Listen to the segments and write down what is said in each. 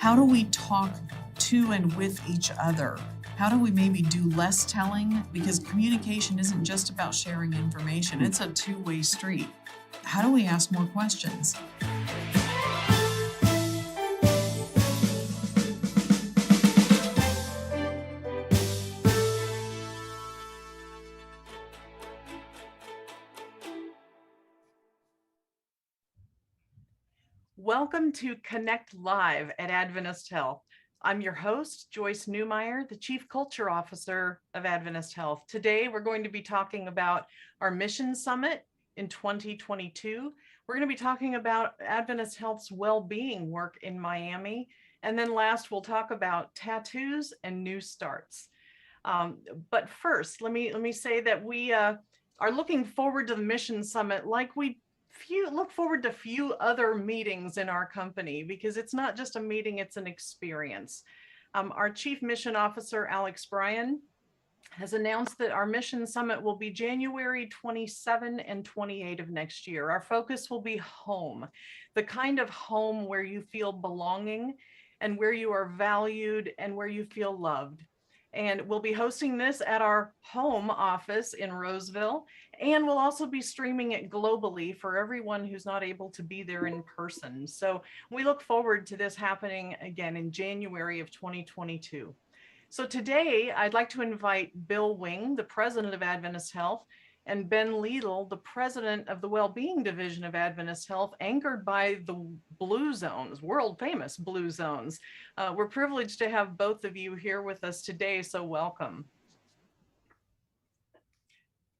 how do we talk to and with each other? How do we maybe do less telling? Because communication isn't just about sharing information, it's a two-way street. How do we ask more questions? Welcome to Connect Live at Adventist Health. I'm your host, Joyce Newmyer, the Chief Culture Officer of Adventist Health. Today, we're going to be talking about our Mission Summit in 2022. We're going to be talking about Adventist Health's well-being work in Miami. And then last, we'll talk about tattoos and new starts. But first, let me say that we are looking forward to the Mission Summit like we look forward to few other meetings in our company, because it's not just a meeting, it's an experience. Our Chief Mission Officer, Alex Bryan, has announced that our Mission Summit will be January 27 and 28 of next year. Our focus will be home, the kind of home where you feel belonging and where you are valued and where you feel loved. And we'll be hosting this at our home office in Roseville, and we'll also be streaming it globally for everyone who's not able to be there in person. So we look forward to this happening again in January of 2022. So today I'd like to invite Bill Wing, the president of Adventist Health, and Ben Leedle, the president of the Wellbeing Division of Adventist Health, anchored by the Blue Zones, world famous Blue Zones. We're privileged to have both of you here with us today, so welcome.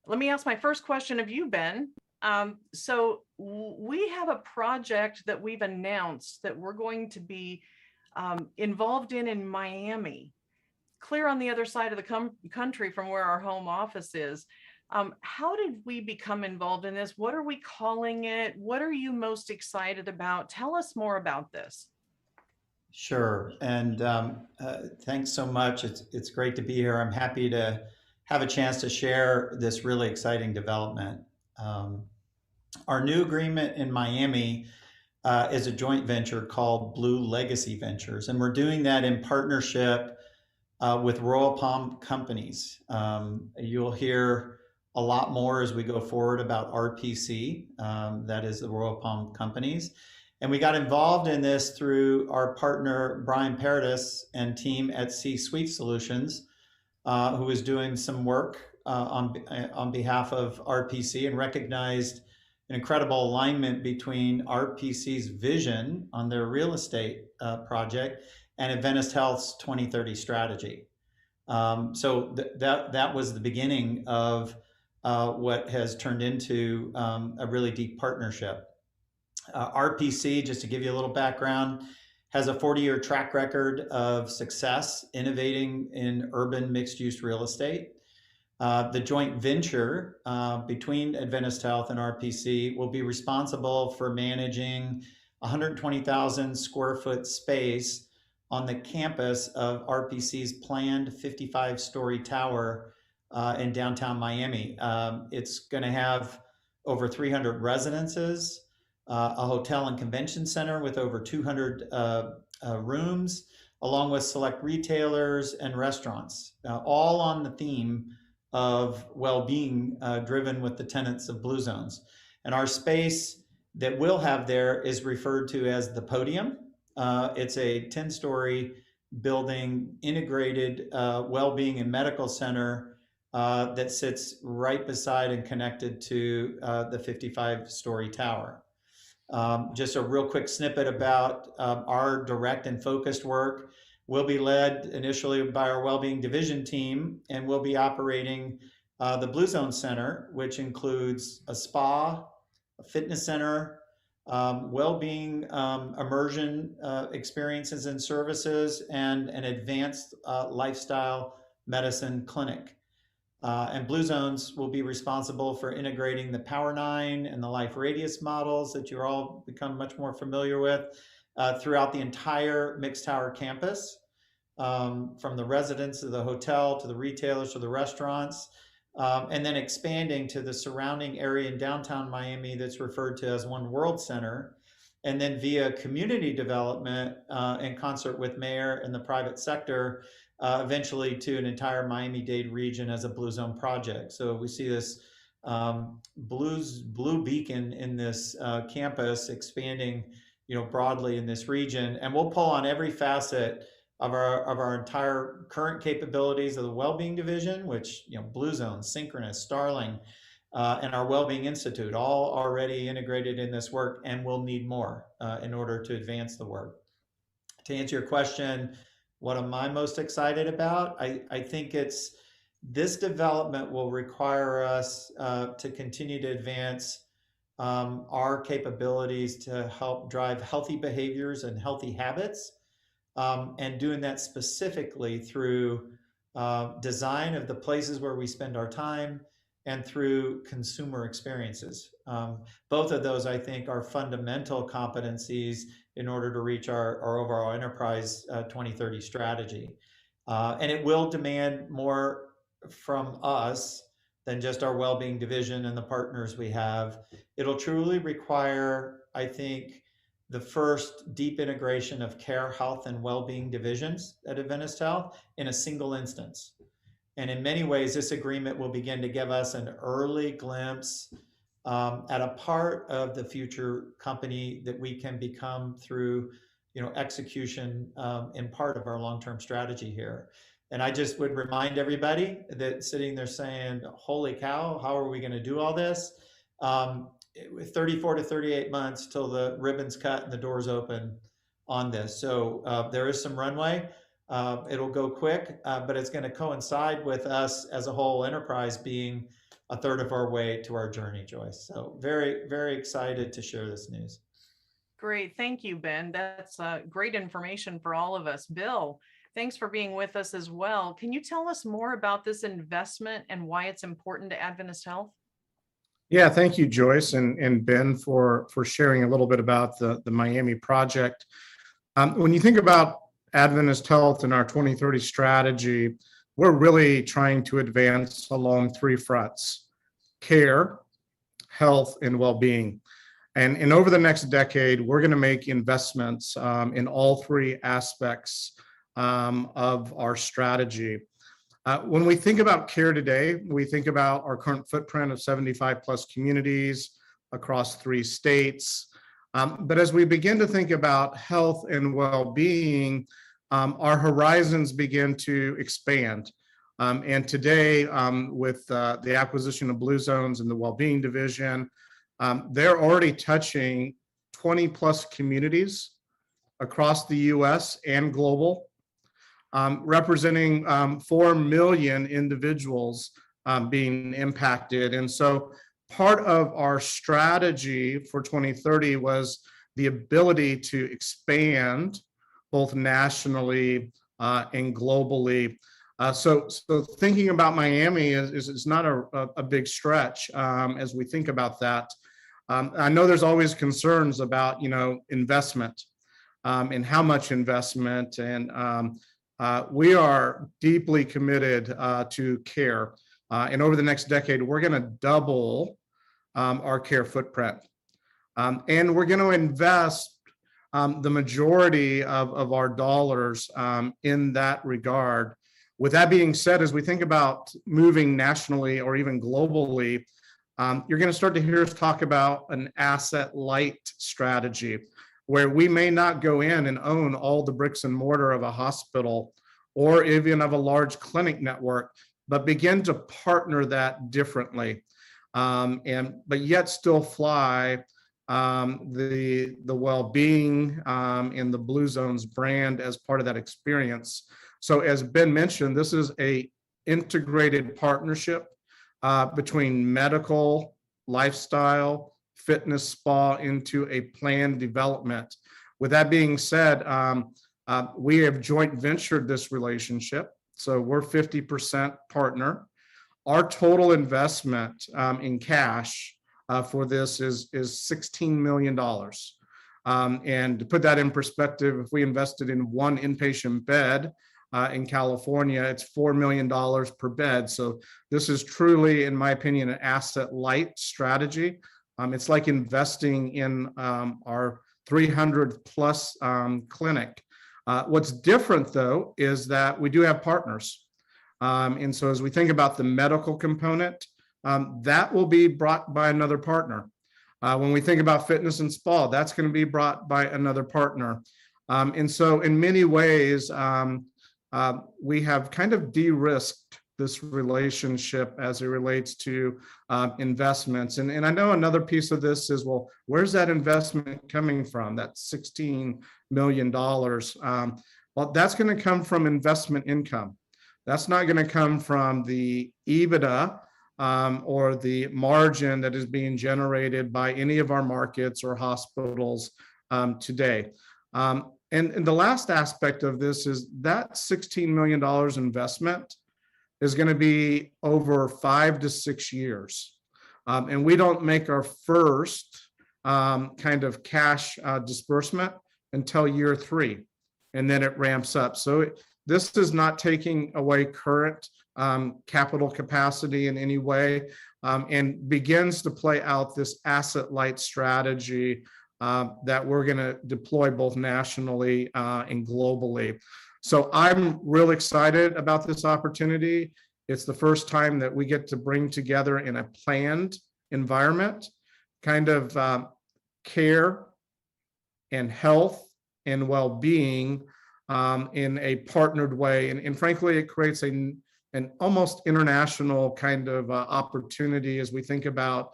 Let me ask my first question of you, Ben. So we have a project that we've announced that we're going to be involved in Miami, clear on the other side of the country from where our home office is. How did we become involved in this? What are we calling it? What are you most excited about? Tell us more about this. Sure, and thanks so much. It's great to be here. I'm happy to have a chance to share this really exciting development. Our new agreement in Miami is a joint venture called Blue Legacy Ventures, and we're doing that in partnership with Royal Palm Companies. You'll hear a lot more as we go forward about RPC, that is the Royal Palm Companies. And we got involved in this through our partner, Brian Paradis and team at C-Suite Solutions, who was doing some work on behalf of RPC and recognized an incredible alignment between RPC's vision on their real estate project and Adventist Health's 2030 strategy. So that was the beginning of what has turned into a really deep partnership. RPC, just to give you a little background, has a 40-year track record of success innovating in urban mixed-use real estate. The joint venture between Adventist Health and RPC will be responsible for managing 120,000 square foot space on the campus of RPC's planned 55-story tower in downtown Miami. It's going to have over 300 residences, a hotel and convention center with over 200 rooms, along with select retailers and restaurants, all on the theme of well-being driven with the tenets of Blue Zones. And our space that we'll have there is referred to as the Podium. It's a 10-story building, integrated well-being and medical center that sits right beside and connected to the 55-story tower. Just a real quick snippet about our direct and focused work. We'll be led initially by our Wellbeing Division team, and we'll be operating the Blue Zone Center, which includes a spa, a fitness center, well-being immersion experiences and services, and an advanced lifestyle medicine clinic. And Blue Zones will be responsible for integrating the Power 9 and the Life Radius models that you're all become much more familiar with throughout the entire Mixed Tower campus, from the residents to the hotel to the retailers to the restaurants, and then expanding to the surrounding area in downtown Miami that's referred to as One World Center, and then via community development in concert with mayor and the private sector, eventually to an entire Miami-Dade region as a Blue Zone project. So we see this blue beacon in this campus expanding, broadly in this region, and we'll pull on every facet of our entire current capabilities of the Wellbeing Division, which Blue Zone, Synchronous, Starling, and our Wellbeing Institute, all already integrated in this work, and we'll need more in order to advance the work. To answer your question, what am I most excited about? I think it's this development will require us to continue to advance our capabilities to help drive healthy behaviors and healthy habits, and doing that specifically through design of the places where we spend our time and through consumer experiences. Both of those, I think, are fundamental competencies in order to reach our overall enterprise 2030 strategy. And it will demand more from us than just our Wellbeing Division and the partners we have. It'll truly require, I think, the first deep integration of care, health, and well-being divisions at Adventist Health in a single instance. And in many ways, this agreement will begin to give us an early glimpse at a part of the future company that we can become through, execution in part of our long-term strategy here. And I just would remind everybody that sitting there saying, holy cow, how are we going to do all this? 34 to 38 months till the ribbon's cut and the doors open on this. So there is some runway. It'll go quick, but it's going to coincide with us as a whole enterprise being a third of our way to our journey, Joyce. So very, very excited to share this news. Great. Thank you, Ben. That's great information for all of us. Bill, thanks for being with us as well. Can you tell us more about this investment and why it's important to Adventist Health? Yeah, thank you, Joyce and Ben, for sharing a little bit about the Miami project. When you think about Adventist Health and our 2030 strategy, we're really trying to advance along three fronts: care, health, and well-being. And over the next decade, we're going to make investments in all three aspects of our strategy. When we think about care today, we think about our current footprint of 75 plus communities across 3 states. But as we begin to think about health and well-being, our horizons begin to expand. And today, with the acquisition of Blue Zones and the Wellbeing Division, they're already touching 20 plus communities across the US and global, representing 4 million individuals being impacted. And so part of our strategy for 2030 was the ability to expand both nationally and globally. So thinking about Miami is not a big stretch as we think about that. I know there's always concerns about, investment and how much investment, and we are deeply committed to care. And over the next decade, we're going to double our care footprint. And we're going to invest the majority of our dollars in that regard. With that being said, as we think about moving nationally or even globally, you're going to start to hear us talk about an asset light strategy, where we may not go in and own all the bricks and mortar of a hospital or even of a large clinic network, but begin to partner that differently, but yet still fly the well-being and the Blue Zones brand as part of that experience. So as Ben mentioned, this is a integrated partnership between medical, lifestyle, fitness, spa into a planned development. With that being said, we have joint ventured this relationship. So we're 50% partner. Our total investment in cash for this is $16 million. And to put that in perspective, if we invested in 1 inpatient bed in California, it's $4 million per bed. So this is truly, in my opinion, an asset light strategy. It's like investing in our 300 plus clinic. What's different though is that we do have partners. And so as we think about the medical component, that will be brought by another partner. When we think about fitness and spa, that's going to be brought by another partner. And so in many ways, we have kind of de-risked this relationship as it relates to investments. And I know another piece of this is, well, where's that investment coming from? That $16 million. Well, that's going to come from investment income. That's not going to come from the EBITDA or the margin that is being generated by any of our markets or hospitals today. And the last aspect of this is that $16 million investment is going to be over 5 to 6 years. And we don't make our first kind of cash disbursement until year 3, and then it ramps up. So this is not taking away current capital capacity in any way, and begins to play out this asset light strategy that we're going to deploy both nationally and globally. So I'm real excited about this opportunity. It's the first time that we get to bring together in a planned environment kind of care and health and well-being in a partnered way. And frankly, it creates an almost international kind of opportunity as we think about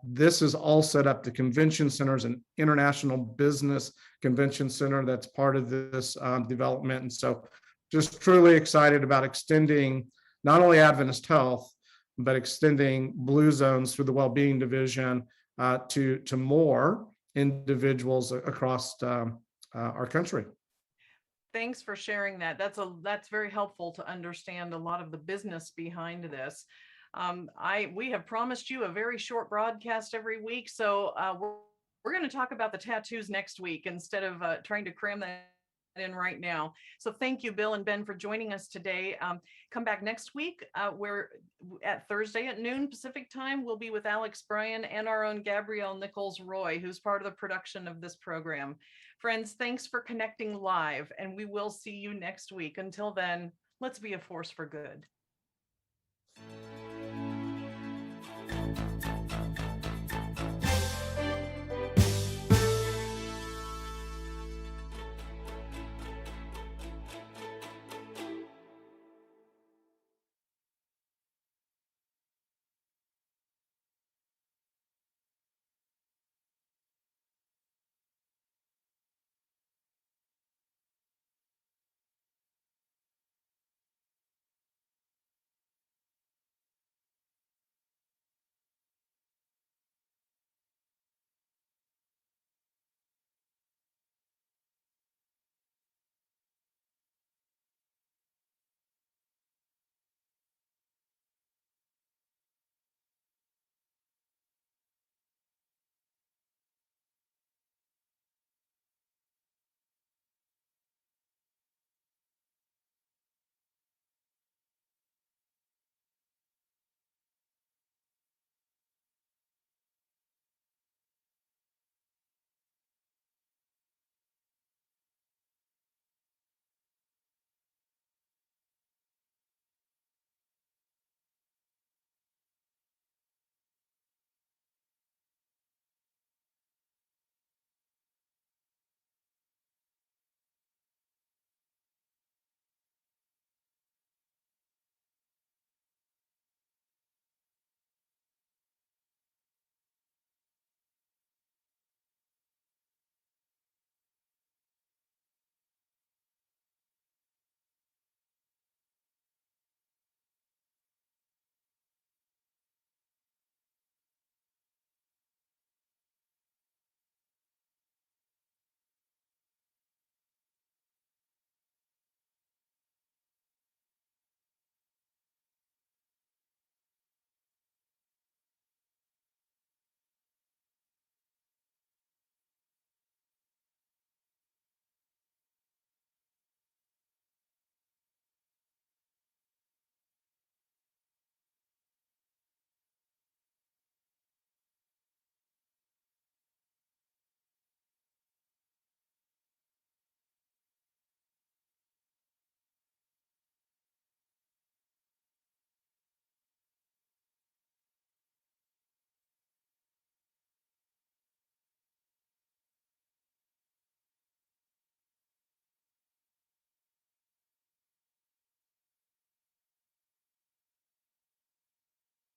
this is all set up. The convention center is an international business convention center that's part of this development. And so just truly excited about extending not only Adventist Health, but extending Blue Zones through the Wellbeing Division to more individuals across our country. Thanks for sharing that. That's very helpful to understand a lot of the business behind this. We have promised you a very short broadcast every week, so we're going to talk about the tattoos next week instead of trying to cram that in right now. So thank you, Bill and Ben, for joining us today. Come back next week. We're at Thursday at noon Pacific time. We'll be with Alex Bryan and our own Gabrielle Nichols-Roy, who's part of the production of this program. Friends, thanks for connecting live, and we will see you next week. Until then, let's be a force for good.